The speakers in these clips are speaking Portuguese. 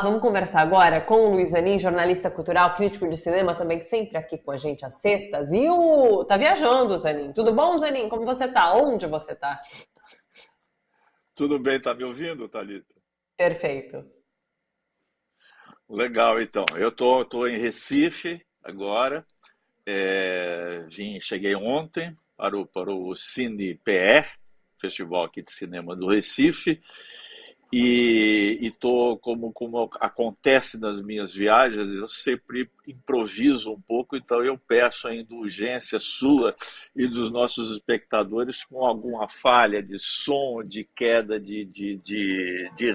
Vamos conversar agora com o Luiz Zanin, jornalista cultural, crítico de cinema, também que sempre aqui com a gente às sextas. E tá viajando, Zanin. Tudo bom, Zanin? Como você tá? Onde você tá? Tudo bem, tá me ouvindo, Thalita? Perfeito. Legal, então. Eu tô em Recife agora. Cheguei ontem para o Cine PR, Festival aqui de Cinema do Recife, e tô, como acontece nas minhas viagens, eu sempre improviso um pouco, então eu peço a indulgência sua e dos nossos espectadores com alguma falha de som, de queda de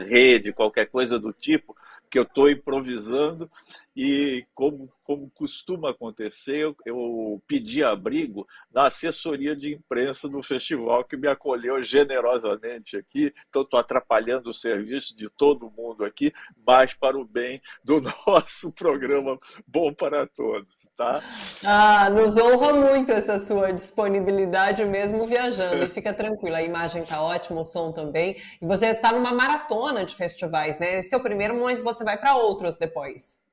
rede, qualquer coisa do tipo, que eu estou improvisando e, como costuma acontecer, eu pedi abrigo da assessoria de imprensa do festival, que me acolheu generosamente aqui. Então, estou atrapalhando o serviço de todo mundo aqui, mas para o bem do nosso programa Bom para Todos, tá? Nos honra muito essa sua disponibilidade mesmo viajando. E fica tranquilo, a imagem tá ótima, o som também. E você tá numa maratona de festivais, né? Esse é o primeiro, mas você vai para outros depois.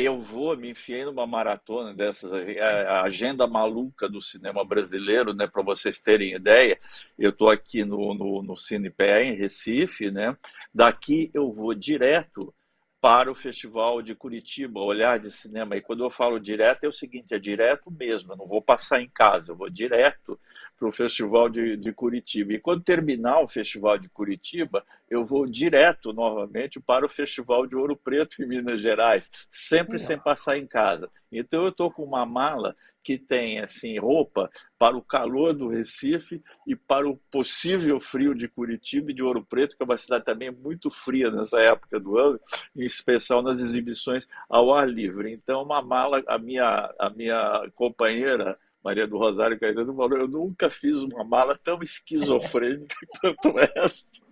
Eu me enfiei numa maratona dessas, a agenda maluca do cinema brasileiro, né, para vocês terem ideia. Eu estou aqui no CinePé, em Recife, né? Daqui eu vou direto para o Festival de Curitiba, Olhar de Cinema. E quando eu falo direto, é o seguinte, é direto mesmo, eu não vou passar em casa, eu vou direto para o Festival de Curitiba. E quando terminar o Festival de Curitiba, eu vou direto novamente para o Festival de Ouro Preto em Minas Gerais, sempre sem passar em casa. Então eu estou com uma mala que tem assim roupa para o calor do Recife e para o possível frio de Curitiba e de Ouro Preto, que é uma cidade também muito fria nessa época do ano, em especial nas exibições ao ar livre. Então uma mala, a minha companheira Maria do Rosário Caetano falou: eu nunca fiz uma mala tão esquizofrênica quanto essa.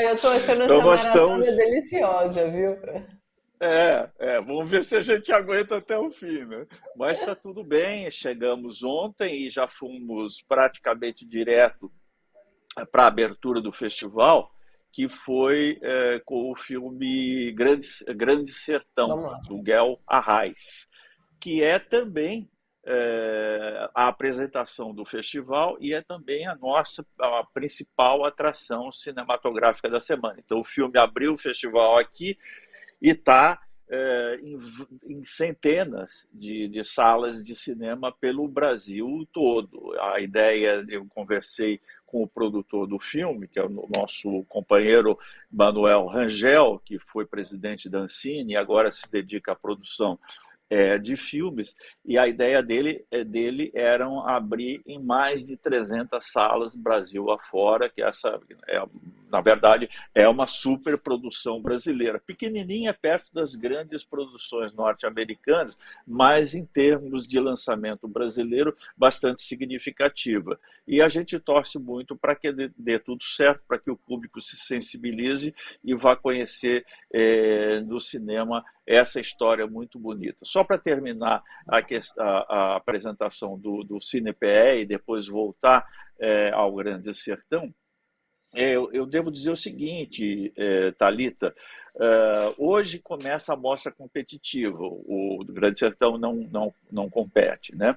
Eu tô achando Então essa nós maratona estamos. deliciosa, viu? Vamos ver se a gente aguenta até o fim, né? Mas está tudo bem, chegamos ontem e já fomos praticamente direto para a abertura do festival, que foi com o filme Grande Sertão, Vamos lá. do Guel Arraes, que é também a apresentação do festival e é também a principal atração cinematográfica da semana. Então o filme abriu o festival aqui e está em centenas de salas de cinema pelo Brasil todo. A ideia, eu conversei com o produtor do filme, que é o nosso companheiro Manuel Rangel, que foi presidente da Ancine e agora se dedica à produção de filmes, e a ideia dele eram abrir em mais de 300 salas Brasil afora, que na verdade, é uma superprodução brasileira, pequenininha perto das grandes produções norte-americanas, mas em termos de lançamento brasileiro, bastante significativa. E a gente torce muito para que dê tudo certo, para que o público se sensibilize e vá conhecer no cinema essa história muito bonita. Só para terminar a apresentação do CinePE e depois voltar ao Grande Sertão, eu devo dizer o seguinte, Thalita, hoje começa a mostra competitiva, o Grande Sertão não compete, né?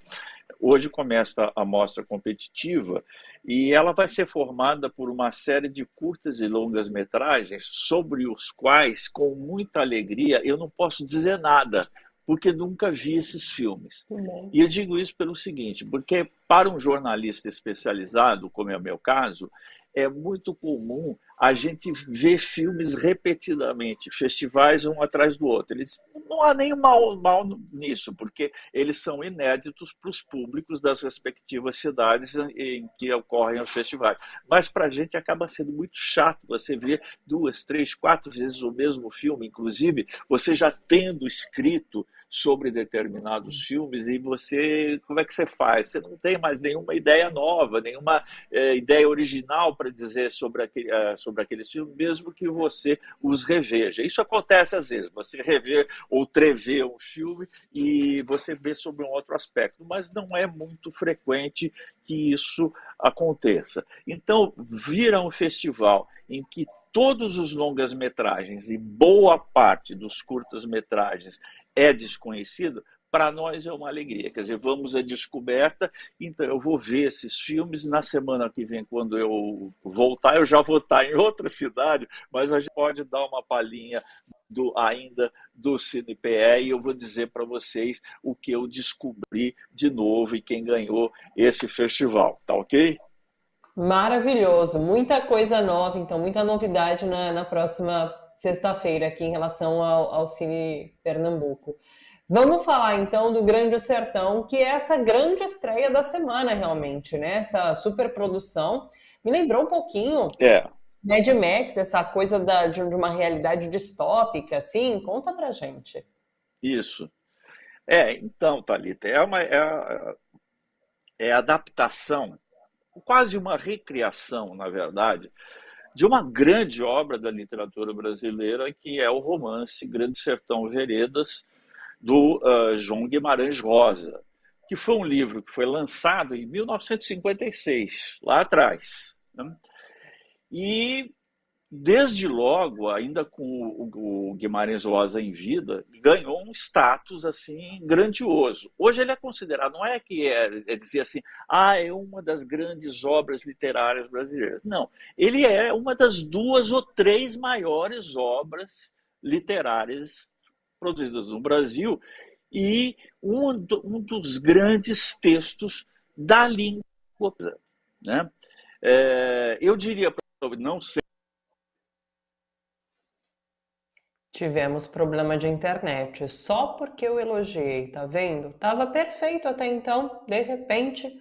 Hoje começa a mostra competitiva e ela vai ser formada por uma série de curtas e longas metragens sobre os quais, com muita alegria, eu não posso dizer nada, porque nunca vi esses filmes. Que bom. E eu digo isso pelo seguinte, porque para um jornalista especializado, como é o meu caso, é muito comum a gente ver filmes repetidamente, festivais um atrás do outro. Não há nem mal nisso, porque eles são inéditos para os públicos das respectivas cidades em que ocorrem os festivais. Mas para a gente acaba sendo muito chato você ver duas, três, quatro vezes o mesmo filme, inclusive você já tendo escrito sobre determinados filmes e como é que você faz? Você não tem mais nenhuma ideia nova, nenhuma ideia original para dizer sobre aqueles filmes, mesmo que você os reveja. Isso acontece às vezes, você rever ou trever um filme e você vê sobre um outro aspecto, mas não é muito frequente que isso aconteça. Então, vira um festival em que todos os longas-metragens e boa parte dos curtas-metragens é desconhecido, para nós é uma alegria. Quer dizer, vamos à descoberta, então eu vou ver esses filmes. Na semana que vem, quando eu voltar, eu já vou estar em outra cidade, mas a gente pode dar uma palhinha ainda do CinePE e eu vou dizer para vocês o que eu descobri de novo e quem ganhou esse festival, tá ok? Maravilhoso, muita coisa nova, então, muita novidade na próxima sexta-feira aqui em relação ao Cine Pernambuco. Vamos falar então do Grande Sertão, que é essa grande estreia da semana realmente, né? Essa superprodução. Me lembrou um pouquinho Mad Max, essa coisa de uma realidade distópica, assim. Conta pra gente. Isso. Então, Thalita, é a adaptação, quase uma recriação, na verdade, de uma grande obra da literatura brasileira, que é o romance Grande Sertão Veredas, do João Guimarães Rosa, que foi um livro que foi lançado em 1956, lá atrás, né? E, desde logo, ainda com o Guimarães Rosa em vida, ganhou um status assim grandioso. Hoje ele é considerado, não é que é dizer assim, é uma das grandes obras literárias brasileiras. Não, ele é uma das 2 ou 3 maiores obras literárias produzidas no Brasil e um dos grandes textos da língua, né? Eu diria, não sei. Tivemos problema de internet, só porque eu elogiei, tá vendo? Tava perfeito até então, de repente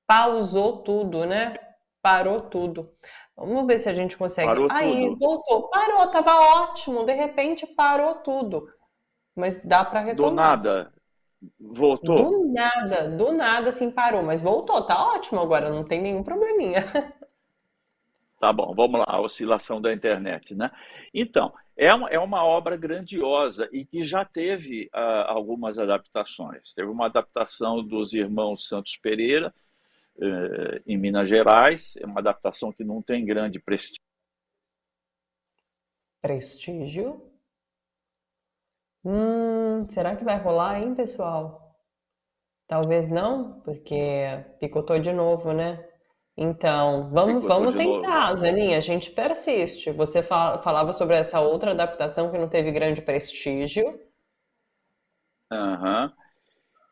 pausou tudo, né? Parou tudo. Vamos ver se a gente consegue. Parou Aí, tudo. voltou. Parou, tava ótimo. De repente parou tudo. Mas dá para Do retomar. nada, voltou. Do nada, assim, parou. Mas voltou, tá ótimo agora, não tem nenhum probleminha. Tá bom, vamos lá, a oscilação da internet, né? Então, é uma obra grandiosa e que já teve algumas adaptações. Teve uma adaptação dos irmãos Santos Pereira, em Minas Gerais, é uma adaptação que não tem grande prestígio. Prestígio? Será que vai rolar, hein, pessoal? Talvez não, porque picotou de novo, né? Então, Picotou vamos de novo. tentar, Zaninha, a gente persiste. Você falava sobre essa outra adaptação que não teve grande prestígio. Uhum.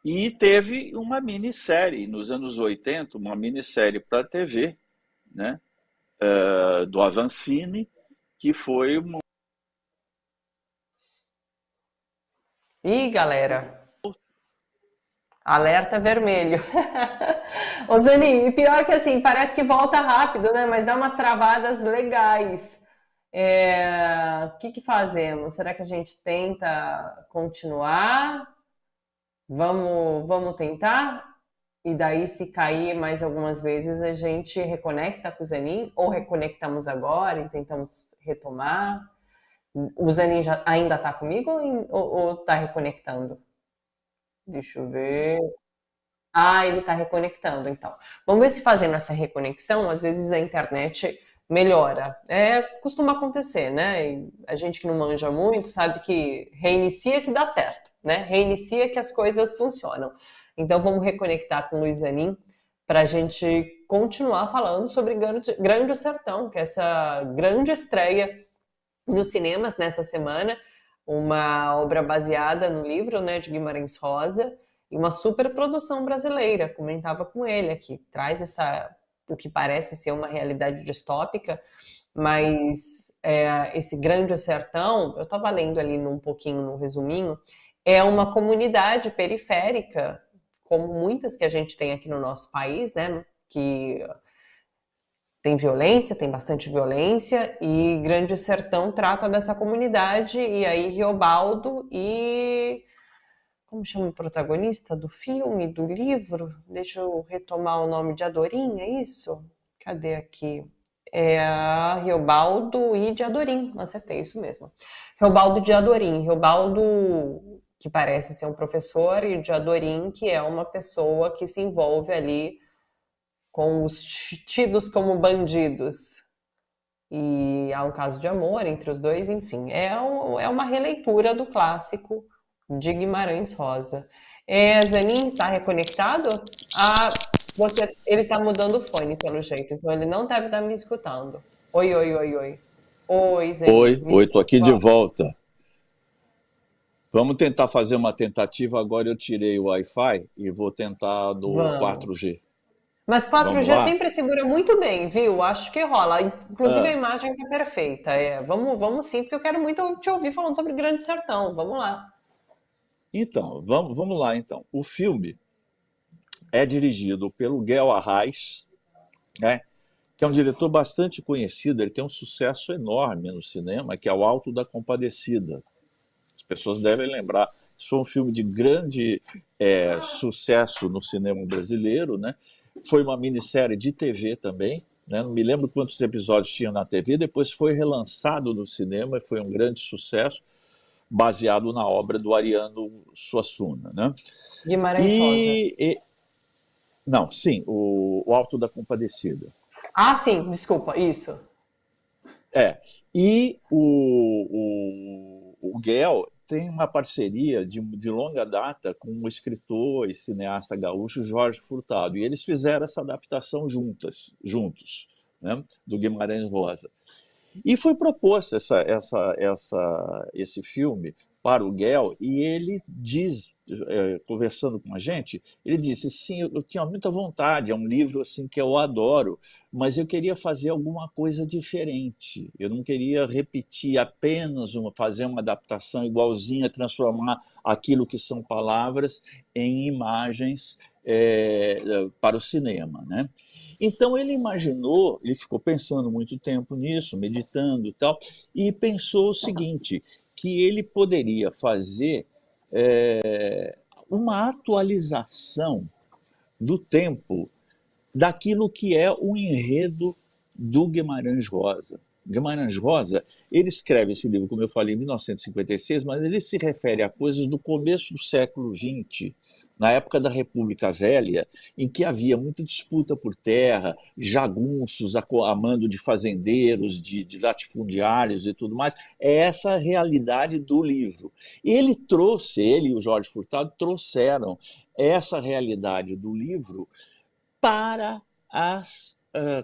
E teve uma minissérie nos anos 80, uma minissérie para TV, né? Do Avancini, que foi uma. Ih, galera, alerta vermelho. Ô, Zanin, e pior que assim, parece que volta rápido, né? Mas dá umas travadas legais. O que fazemos? Será que a gente tenta continuar? Vamos tentar? E daí, se cair mais algumas vezes, a gente reconecta com o Zanin? Ou reconectamos agora e tentamos retomar? O Zanin ainda tá comigo ou tá reconectando? Deixa eu ver. Ele está reconectando, então. Vamos ver se fazendo essa reconexão, às vezes a internet melhora. Costuma acontecer, né? E a gente que não manja muito sabe que reinicia que dá certo, né? Reinicia que as coisas funcionam. Então vamos reconectar com o Luiz Zanin para a gente continuar falando sobre Grande Sertão, que é essa grande estreia nos cinemas nessa semana, uma obra baseada no livro, né, de Guimarães Rosa, e uma super produção brasileira. Comentava com ele aqui, traz o que parece ser uma realidade distópica, mas esse Grande Sertão, eu estava lendo ali um pouquinho no resuminho, é uma comunidade periférica, como muitas que a gente tem aqui no nosso país, né, que tem violência, tem bastante violência, e Grande Sertão trata dessa comunidade, e aí Riobaldo e... Como chama o protagonista do filme, do livro? Deixa eu retomar o nome de Adorim, é isso? Cadê aqui? É a Riobaldo e de Adorim, acertei, isso mesmo. Riobaldo de Adorim. Riobaldo, que parece ser um professor, e de Adorim, que é uma pessoa que se envolve ali com os tidos como bandidos. e há um caso de amor entre os dois, enfim, é uma releitura do clássico de Guimarães Rosa. Zanin, tá reconectado? Ele tá mudando o fone, pelo jeito, então ele não deve estar me escutando. Oi, oi, oi, oi. Oi, Zanin, Oi, me oi, tô escuta aqui de agora? volta. Vamos tentar fazer uma tentativa. Agora eu tirei o Wi-Fi e vou tentar do Vamos. 4G. Mas Vamos 4G lá? sempre segura muito bem, viu? Acho que rola. Inclusive a Ah, imagem tá perfeita. Vamos sim, porque eu quero muito te ouvir falando sobre Grande Sertão. Vamos lá. então, vamos lá então. O filme é dirigido pelo Guel Arraes, né, que é um diretor bastante conhecido. Ele tem um sucesso enorme no cinema, que é O Alto da Compadecida. As pessoas devem lembrar. Isso foi um filme de grande sucesso no cinema brasileiro, né? Foi uma minissérie de TV também, né? Não me lembro quantos episódios tinha na TV. Depois foi relançado no cinema e foi um grande sucesso, baseado na obra do Ariano Suassuna, né? Guimarães Rosa. E não, sim, o Alto da Compadecida. Ah, sim, desculpa, isso. É. E o Guel tem uma parceria de longa data com o escritor e cineasta gaúcho Jorge Furtado. E eles fizeram essa adaptação juntos, né, do Guimarães Rosa. E foi proposto esse filme para o Guel, e ele diz, conversando com a gente, ele disse, sim, eu tinha muita vontade, é um livro assim que eu adoro, mas eu queria fazer alguma coisa diferente. Eu não queria repetir apenas fazer uma adaptação igualzinha, transformar aquilo que são palavras em imagens para o cinema, né? Então ele imaginou, ele ficou pensando muito tempo nisso, meditando e tal, e pensou o seguinte, que ele poderia fazer uma atualização do tempo daquilo que é o enredo do Guimarães Rosa. Guimarães Rosa, ele escreve esse livro, como eu falei, em 1956, mas ele se refere a coisas do começo do século XX, na época da República Velha, em que havia muita disputa por terra, jagunços a mando de fazendeiros, de latifundiários e tudo mais. É essa a realidade do livro. Ele e o Jorge Furtado trouxeram essa realidade do livro para as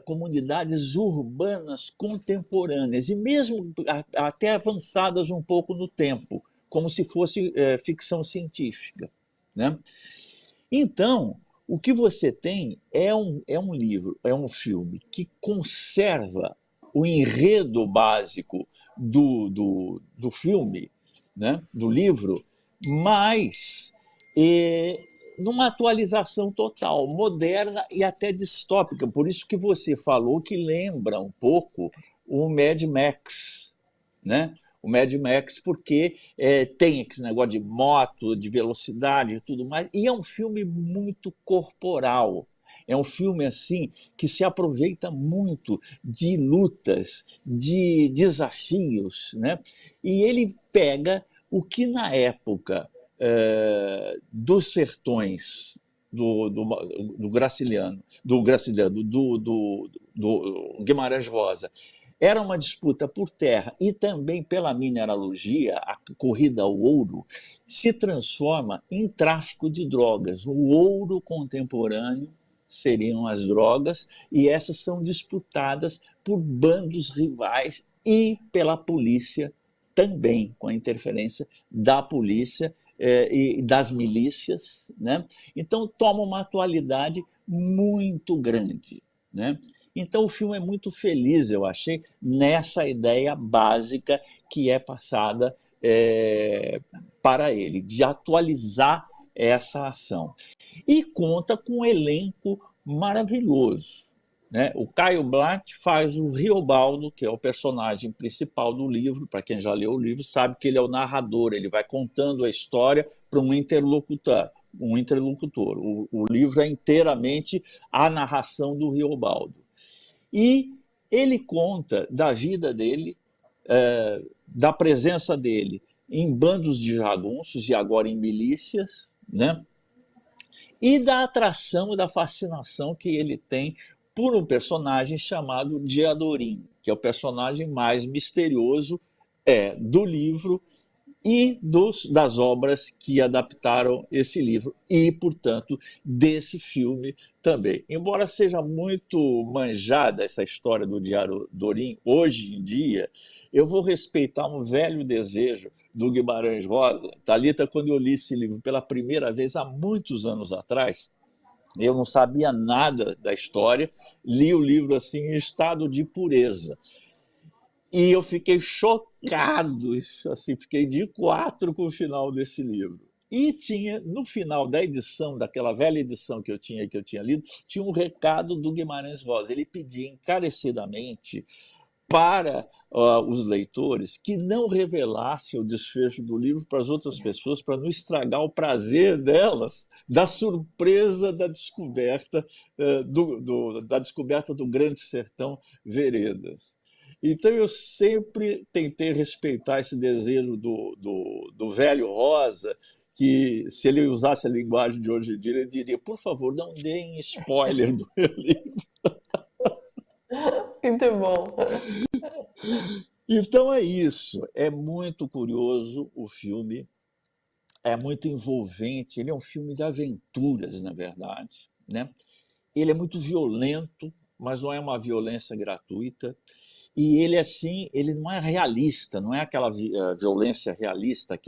comunidades urbanas contemporâneas e mesmo até avançadas um pouco no tempo, como se fosse ficção científica, né? Então, o que você tem é um livro, é um filme que conserva o enredo básico do filme, né, do livro, mas numa atualização total, moderna e até distópica. Por isso que você falou que lembra um pouco o Mad Max, né? O Mad Max, porque tem esse negócio de moto, de velocidade e tudo mais, e é um filme muito corporal. É um filme assim que se aproveita muito de lutas, de desafios, né? E ele pega o que na época dos sertões do Graciliano, do Guimarães Rosa, era uma disputa por terra e também pela mineralogia, a corrida ao ouro se transforma em tráfico de drogas. O ouro contemporâneo seriam as drogas, e essas são disputadas por bandos rivais e pela polícia também, com a interferência da polícia e das milícias, né? Então toma uma atualidade muito grande, né? Então o filme é muito feliz, eu achei, nessa ideia básica que é passada para ele, de atualizar essa ação. E conta com um elenco maravilhoso, né? O Caio Blatt faz o Riobaldo, que é o personagem principal do livro. Para quem já leu o livro sabe que ele é o narrador, ele vai contando a história para um interlocutor. O livro é inteiramente a narração do Riobaldo. E ele conta da vida dele, da presença dele em bandos de jagunços e agora em milícias, né? E da atração e da fascinação que ele tem por um personagem chamado Diadorim, que é o personagem mais misterioso do livro e das obras que adaptaram esse livro e, portanto, desse filme também. Embora seja muito manjada essa história do Diadorim, hoje em dia, eu vou respeitar um velho desejo do Guimarães Rosa. Thalita, quando eu li esse livro pela primeira vez, há muitos anos atrás, eu não sabia nada da história, li o livro assim em estado de pureza. E eu fiquei chocado, assim, fiquei de quatro com o final desse livro. E tinha, no final da edição, daquela velha edição que eu tinha lido, tinha um recado do Guimarães Rosa. Ele pedia encarecidamente para os leitores que não revelassem o desfecho do livro para as outras pessoas, para não estragar o prazer delas, da surpresa da descoberta, da descoberta do Grande Sertão Veredas. Então eu sempre tentei respeitar esse desejo do velho Rosa, que se ele usasse a linguagem de hoje em dia, ele diria, por favor, não deem spoiler do meu livro. Muito bom. Então é isso, é muito curioso o filme, é muito envolvente, ele é um filme de aventuras, na verdade, né? Ele é muito violento, mas não é uma violência gratuita. E ele, assim, ele não é realista, não é aquela violência realista,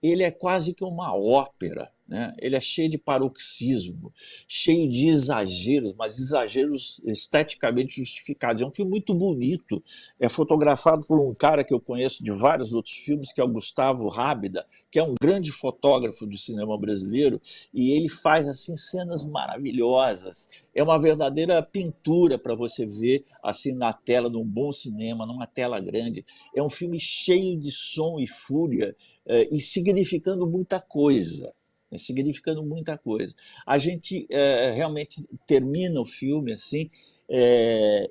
ele é quase que uma ópera, né? Ele é cheio de paroxismo, cheio de exageros, mas exageros esteticamente justificados. É um filme muito bonito, é fotografado por um cara que eu conheço de vários outros filmes, que é o Gustavo Rábida, que é um grande fotógrafo do cinema brasileiro, e ele faz assim cenas maravilhosas. É uma verdadeira pintura para você ver assim na tela de um bom cinema, numa tela grande. É um filme cheio de som e fúria e significando muita coisa. Significando muita coisa. A gente realmente termina o filme assim,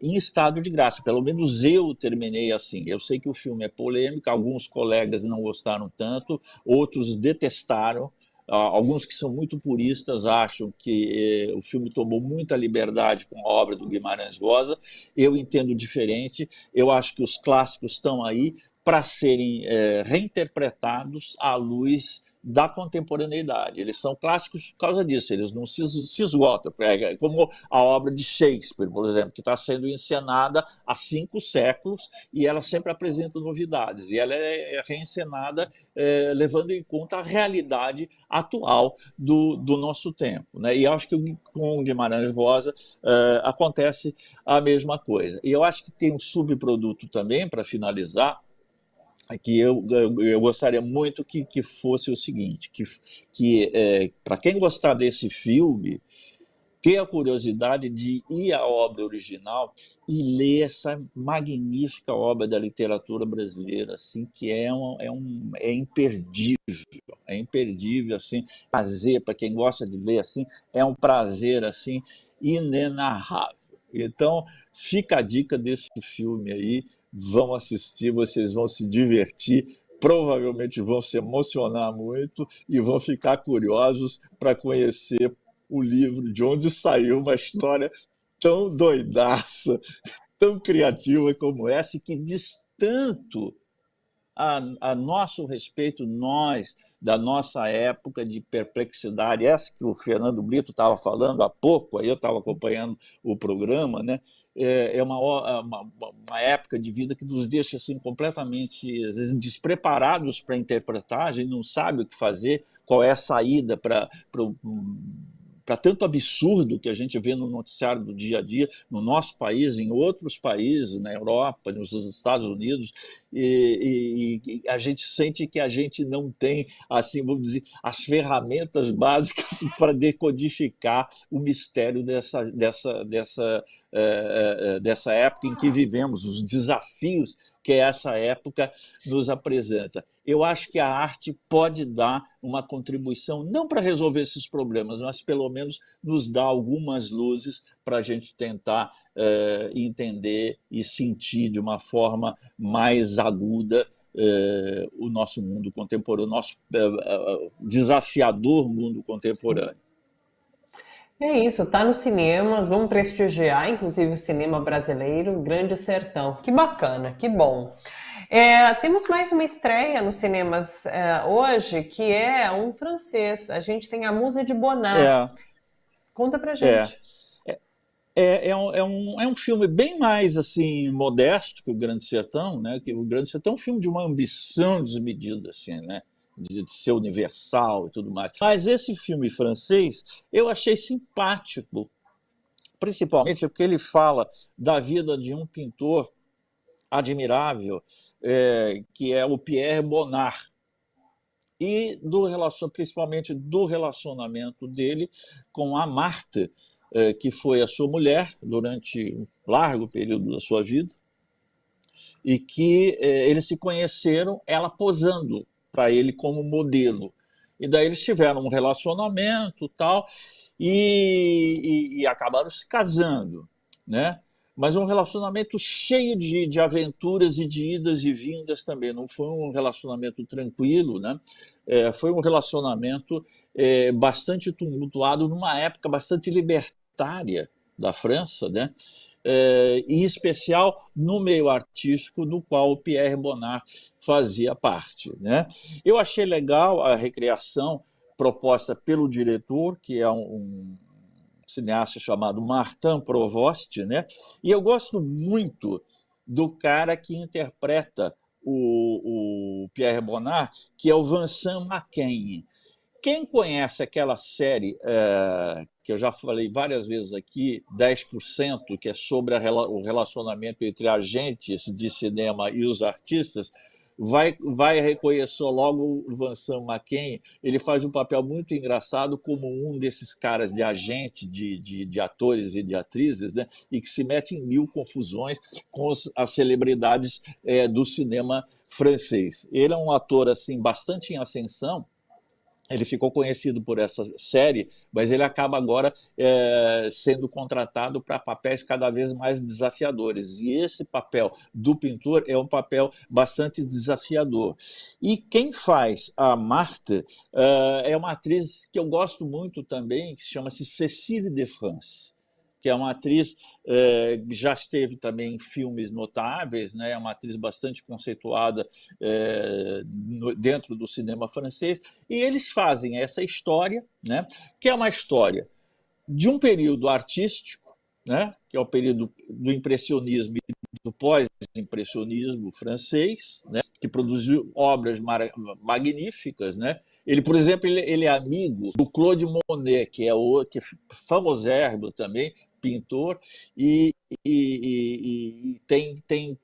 em estado de graça, pelo menos eu terminei assim. Eu sei que o filme é polêmico, alguns colegas não gostaram tanto, outros detestaram, alguns que são muito puristas acham que o filme tomou muita liberdade com a obra do Guimarães Rosa. Eu entendo diferente, eu acho que os clássicos estão aí para serem reinterpretados à luz da contemporaneidade. Eles são clássicos por causa disso, eles não se esgotam, como a obra de Shakespeare, por exemplo, que está sendo encenada há 5 séculos e ela sempre apresenta novidades, e ela é reencenada levando em conta a realidade atual do nosso tempo, né? E eu acho que com Guimarães Rosa acontece a mesma coisa. E eu acho que tem um subproduto também, para finalizar, que eu gostaria muito que fosse o seguinte, que para quem gostar desse filme, ter a curiosidade de ir à obra original e ler essa magnífica obra da literatura brasileira, assim, que é imperdível, assim, prazer, para quem gosta de ler, assim, é um prazer, assim, inenarrável. Então, fica a dica desse filme aí, vão assistir, vocês vão se divertir, provavelmente vão se emocionar muito e vão ficar curiosos para conhecer o livro, de onde saiu uma história tão doidaça, tão criativa como essa, e que diz tanto a nosso respeito, nós, da nossa época de perplexidade, essa que o Fernando Brito estava falando há pouco, aí eu estava acompanhando o programa, né? É uma época de vida que nos deixa assim, completamente, às vezes, despreparados para interpretar, a gente não sabe o que fazer, qual é a saída para tanto absurdo que a gente vê no noticiário do dia a dia, no nosso país, em outros países, na Europa, nos Estados Unidos, e a gente sente que a gente não tem, assim, vamos dizer, as ferramentas básicas para decodificar o mistério dessa época em que vivemos, os desafios que essa época nos apresenta. Eu acho que a arte pode dar uma contribuição, não para resolver esses problemas, mas pelo menos nos dar algumas luzes para a gente tentar entender e sentir de uma forma mais aguda o nosso mundo contemporâneo, o nosso desafiador mundo contemporâneo. É isso, tá nos cinemas, vamos prestigiar, inclusive o cinema brasileiro, Grande Sertão. Que bacana, que bom. Temos mais uma estreia nos cinemas hoje, que é um francês. A gente tem A Musa de Bonnard. É, Conta pra é. gente. É um filme bem mais assim modesto que o Grande Sertão, né? Que o Grande Sertão é um filme de uma ambição desmedida, assim, né? De ser universal e tudo mais. Mas esse filme francês eu achei simpático, principalmente porque ele fala da vida de um pintor admirável, que é o Pierre Bonnard, e principalmente do relacionamento dele com a Marthe, que foi a sua mulher durante um largo período da sua vida, e que eles se conheceram ela posando para ele como modelo. E daí eles tiveram um relacionamento tal, e acabaram se casando, né? Mas um relacionamento cheio de aventuras e de idas e vindas também. Não foi um relacionamento tranquilo, né? Foi um relacionamento bastante tumultuado numa época bastante libertária da França, né? Em especial no meio artístico do qual o Pierre Bonnard fazia parte, né? Eu achei legal a recriação proposta pelo diretor, que é um cineasta chamado Martin Provost, né? E eu gosto muito do cara que interpreta o Pierre Bonnard, que é o Vincent Macaigne. Quem conhece aquela série que eu já falei várias vezes aqui, 10%, que é sobre o relacionamento entre agentes de cinema e os artistas, vai reconhecer logo o Vincent Macaigne. Ele faz um papel muito engraçado como um desses caras de agente de atores e de atrizes, né? E que se mete em mil confusões com as celebridades do cinema francês. Ele é um ator assim bastante em ascensão. Ele ficou conhecido por essa série, mas ele acaba agora sendo contratado para papéis cada vez mais desafiadores. E esse papel do pintor é um papel bastante desafiador. E quem faz a Marthe é uma atriz que eu gosto muito também, que chama-se Cécile de France, que é uma atriz que já esteve também em filmes notáveis, né? É uma atriz bastante conceituada dentro do cinema francês, e eles fazem essa história, né? Que é uma história de um período artístico, né? Que é o período do impressionismo e do pós-impressionismo francês, né? Que produziu obras magníficas, né? Ele, por exemplo, ele é amigo do Claude Monet, que é famosérrimo também, pintor, e tem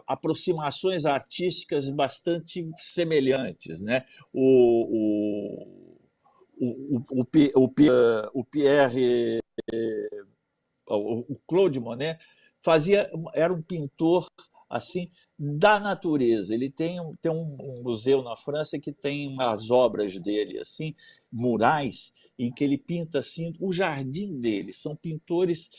aproximações artísticas bastante semelhantes, né? O Pierre, o Claude Monet era um pintor assim da natureza. Ele tem um museu na França que tem umas obras dele assim, murais, em que ele pinta assim o jardim dele. São pintores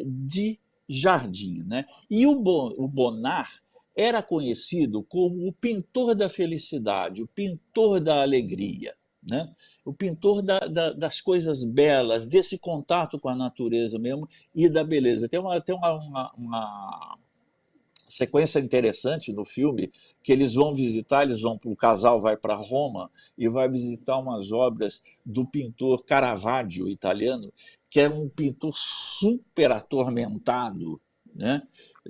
de jardim, né? E o Bonnard era conhecido como o pintor da felicidade, o pintor da alegria, né? O pintor das coisas belas, desse contato com a natureza mesmo e da beleza. Tem uma sequência interessante no filme que o casal vai para Roma e vai visitar umas obras do pintor Caravaggio, italiano, que era um pintor super atormentado, né?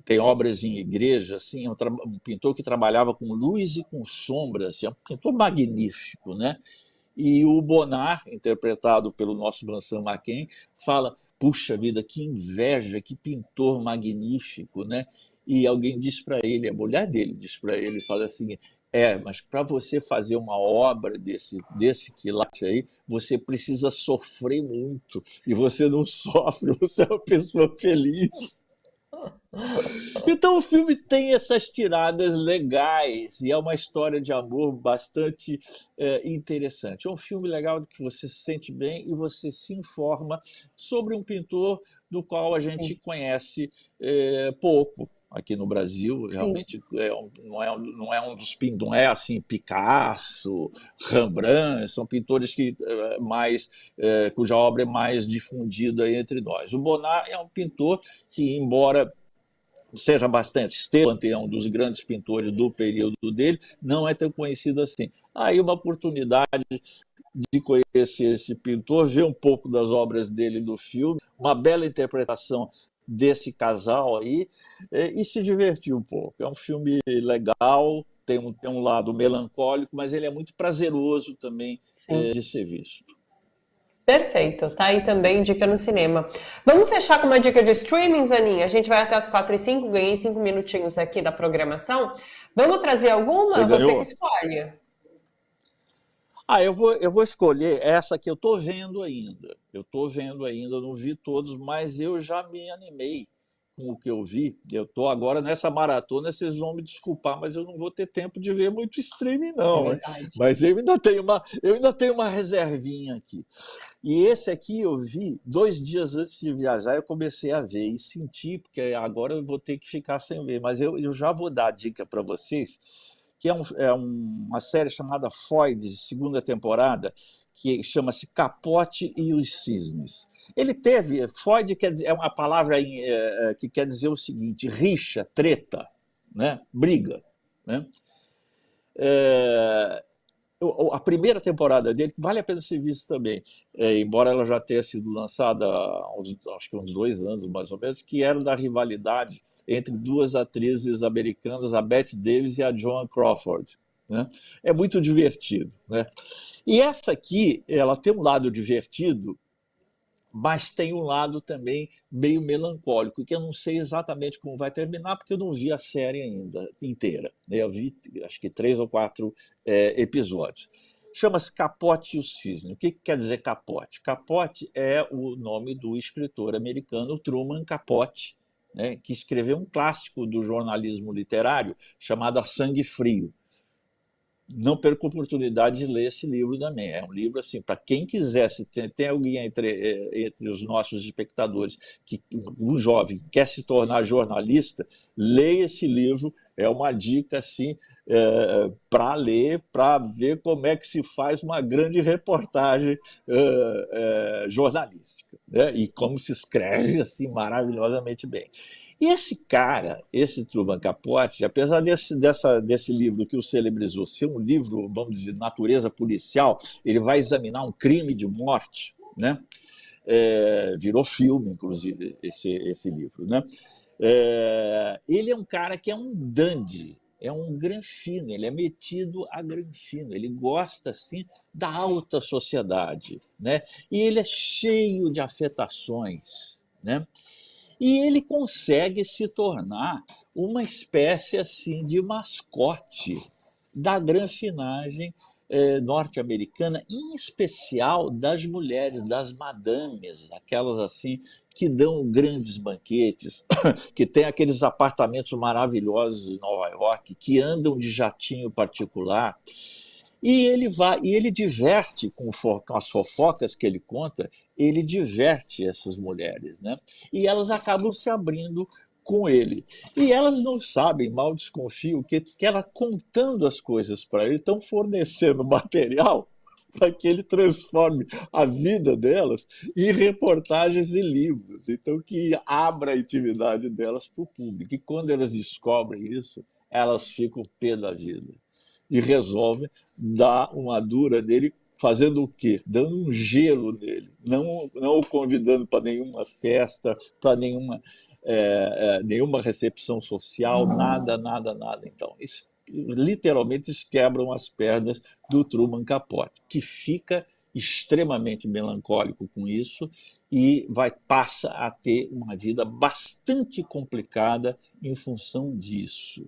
Tem obras em igreja, assim, um pintor que trabalhava com luz e com sombra, assim, é um pintor magnífico, né? E o Bonnard, interpretado pelo nosso Vincent Macaigne, fala: puxa vida, que inveja, que pintor magnífico, né? E alguém diz para ele, a mulher dele diz para ele, fala assim: mas para você fazer uma obra desse quilate aí, você precisa sofrer muito. E você não sofre, você é uma pessoa feliz. Então o filme tem essas tiradas legais e é uma história de amor bastante interessante. É um filme legal que você se sente bem e você se informa sobre um pintor do qual a gente Sim. conhece pouco. aqui no Brasil. Sim. Realmente não é um dos pintores, não é assim Picasso, Rembrandt, são pintores que cuja obra é mais difundida entre nós. O Bonnat é um pintor que, embora seja bastante esteja no panteão dos grandes pintores do período dele, não é tão conhecido assim. Aí uma oportunidade de conhecer esse pintor, ver um pouco das obras dele no filme, uma bela interpretação desse casal aí, e se divertir um pouco. É um filme legal, tem um lado melancólico, mas ele é muito prazeroso também Sim. de ser visto. Perfeito, tá aí também dica no cinema. Vamos fechar com uma dica de streaming, Zaninha? A gente vai até as 4h05, ganhei 5 minutinhos aqui da programação. Vamos trazer Você alguma? Você que ganhou? escolhe. Eu vou escolher essa que eu estou vendo ainda. Eu estou vendo ainda, não vi todos, mas eu já me animei com o que eu vi. Eu estou agora nessa maratona, vocês vão me desculpar, mas eu não vou ter tempo de ver muito streaming, É não. Hein? verdade. Mas eu ainda tenho uma reservinha aqui. E esse aqui eu vi 2 dias antes de viajar, eu comecei a ver e senti, porque agora eu vou ter que ficar sem ver, mas eu já vou dar a dica para vocês, que uma série chamada Foyt, segunda temporada, que chama-se Capote e os Cisnes. Ele teve, Foyt é uma palavra que quer dizer o seguinte, rixa, treta, né? Briga. Né? A primeira temporada dele, vale a pena ser vista também, embora ela já tenha sido lançada há acho que uns 2 anos, mais ou menos, que era da rivalidade entre duas atrizes americanas, a Bette Davis e a Joan Crawford. Né? É muito divertido. Né? E essa aqui, ela tem um lado divertido, mas tem um lado também meio melancólico, que eu não sei exatamente como vai terminar, porque eu não vi a série ainda inteira. Eu vi, acho que 3 ou 4 episódios. Chama-se Capote e o Cisne. O que quer dizer Capote? Capote é o nome do escritor americano Truman Capote, né, que escreveu um clássico do jornalismo literário chamado A Sangue Frio. Não perca a oportunidade de ler esse livro também. É um livro assim, para quem quiser, se tem alguém entre os nossos espectadores, um jovem quer se tornar jornalista, leia esse livro. É uma dica assim, para ler, para ver como é que se faz uma grande reportagem jornalística, né? E como se escreve assim maravilhosamente bem. E esse cara, esse Truman Capote, apesar desse livro que o celebrizou ser um livro, vamos dizer, de natureza policial, ele vai examinar um crime de morte, né? Virou filme, inclusive, esse livro. Né? Ele é um cara que é um dandy, é um granfino, ele é metido a granfino, ele gosta assim da alta sociedade. Né? E ele é cheio de afetações. Né? E ele consegue se tornar uma espécie assim de mascote da granfinagem norte-americana, em especial das mulheres, das madames, aquelas assim que dão grandes banquetes, que têm aqueles apartamentos maravilhosos em Nova York, que andam de jatinho particular. E ele diverte com as fofocas que ele conta, ele diverte essas mulheres, né? E elas acabam se abrindo com ele. E elas não sabem, mal desconfiam, que ela contando as coisas para ele, estão fornecendo material para que ele transforme a vida delas em reportagens e livros. Então, que abra a intimidade delas para o público. E quando elas descobrem isso, elas ficam pé da vida. E resolvem dar uma dura nele, fazendo o quê? Dando um gelo nele, não o convidando para nenhuma festa, para nenhuma recepção social, nada, nada, nada. Então, literalmente eles quebram as pernas do Truman Capote, que fica extremamente melancólico com isso e passa a ter uma vida bastante complicada em função disso.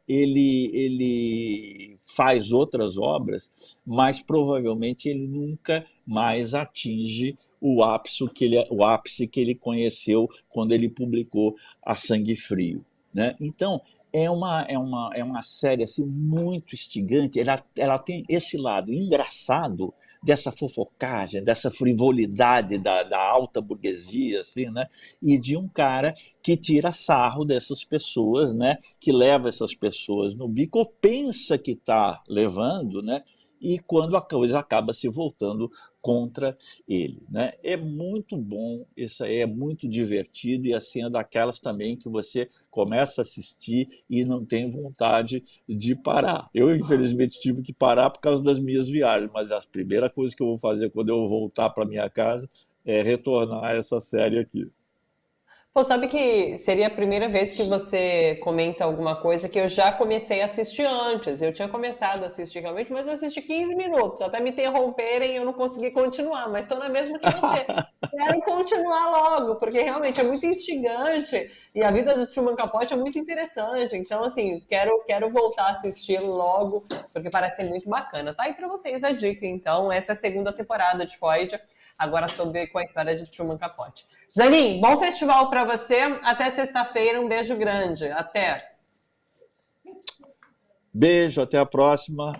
Ele faz outras obras, mas provavelmente ele nunca mais atinge o ápice que ele conheceu quando ele publicou A Sangue Frio. Né? Então, é uma série assim, muito instigante. Ela tem esse lado engraçado, dessa fofocagem, dessa frivolidade da alta burguesia, assim, né? E de um cara que tira sarro dessas pessoas, né? Que leva essas pessoas no bico, ou pensa que está levando, né? E quando a coisa acaba se voltando contra ele, né? É muito bom, isso aí é muito divertido, e assim é daquelas também que você começa a assistir e não tem vontade de parar. Eu, infelizmente, tive que parar por causa das minhas viagens, mas a primeira coisa que eu vou fazer quando eu voltar para minha casa é retornar a essa série aqui. Pô, sabe que seria a primeira vez que você comenta alguma coisa que eu já comecei a assistir antes. Eu tinha começado a assistir realmente, mas eu assisti 15 minutos, até me interromperem e eu não consegui continuar, mas estou na mesma que você. Quero continuar logo, porque realmente é muito instigante e a vida do Truman Capote é muito interessante. Então, assim, quero voltar a assistir logo, porque parece ser muito bacana. Tá aí para vocês a dica, então. Essa é a segunda temporada de Freud, agora sobre com a história de Truman Capote. Zanin, bom festival para você. Até sexta-feira. Um beijo grande. Até. Beijo, até a próxima.